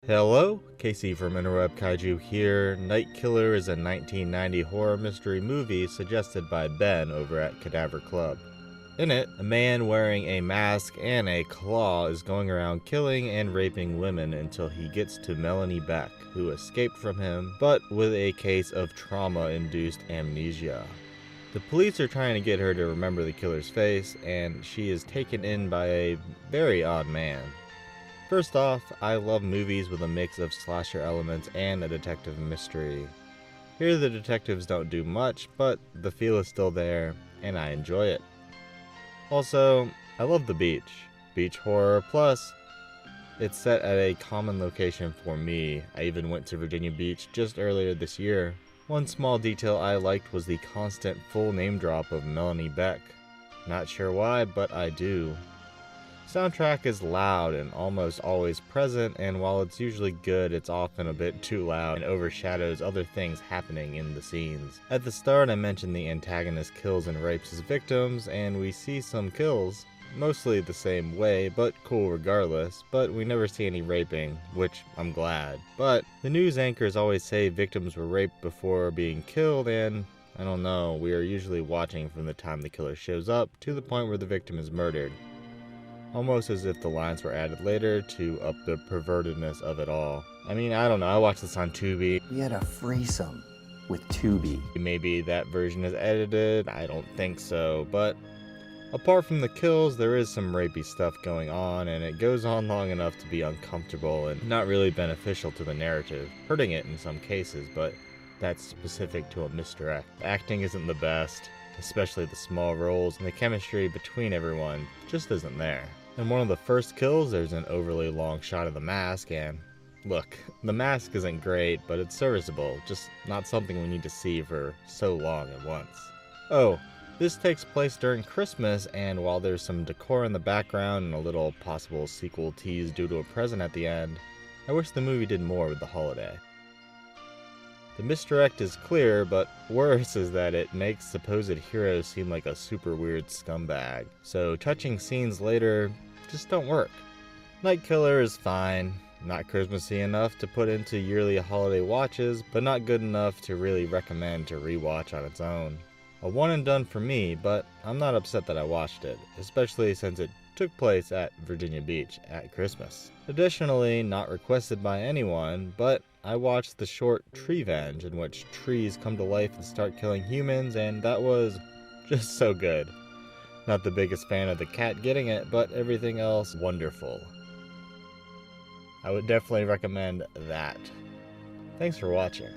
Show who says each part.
Speaker 1: Hello, Casey from interwebkaiju here. Night Killer is a 1990 horror mystery movie suggested by Ben over at Cadaver Club. In it, a man wearing a mask and a claw is going around killing and raping women until he gets to Melanie Beck, who escaped from him, but with a case of trauma-induced amnesia. The police are trying to get her to remember the killer's face, and she is taken in by a very odd man. First off, I love movies with a mix of slasher elements and a detective mystery. Here the detectives don't do much, but the feel is still there, and I enjoy it. Also, I love the beach. Beach horror, plus it's set at a common location for me. I even went to Virginia Beach just earlier this year. One small detail I liked was the constant full name drop of Melanie Beck. Not sure why, but I do. Soundtrack is loud and almost always present, and while it's usually good, it's often a bit too loud and overshadows other things happening in the scenes. At the start, I mentioned the antagonist kills and rapes his victims, and we see some kills, mostly the same way, but cool regardless, but we never see any raping, which I'm glad. But the news anchors always say victims were raped before being killed, and I don't know, we are usually watching from the time the killer shows up to the point where the victim is murdered. Almost as if the lines were added later to up the pervertedness of it all. I mean, I don't know, I watched this on Tubi.
Speaker 2: We had a threesome with Tubi.
Speaker 1: Maybe that version is edited, I don't think so, but apart from the kills, there is some rapey stuff going on, and it goes on long enough to be uncomfortable and not really beneficial to the narrative, hurting it in some cases, but that's specific to a misdirect. The acting isn't the best, especially the small roles, and the chemistry between everyone just isn't there. In one of the first kills, there's an overly long shot of the mask, and look, the mask isn't great, but it's serviceable, just not something we need to see for so long at once. Oh, this takes place during Christmas, and while there's some decor in the background and a little possible sequel tease due to a present at the end, I wish the movie did more with the holiday. The misdirect is clear, but worse is that it makes supposed heroes seem like a super weird scumbag. So touching scenes later just don't work. Night Killer is fine, not Christmassy enough to put into yearly holiday watches, but not good enough to really recommend to rewatch on its own. A one and done for me, but I'm not upset that I watched it, especially since it took place at Virginia Beach at Christmas. Additionally, not requested by anyone, but I watched the short Treevenge, in which trees come to life and start killing humans, and that was just so good. Not the biggest fan of the cat getting it, but everything else wonderful. I would definitely recommend that. Thanks for watching.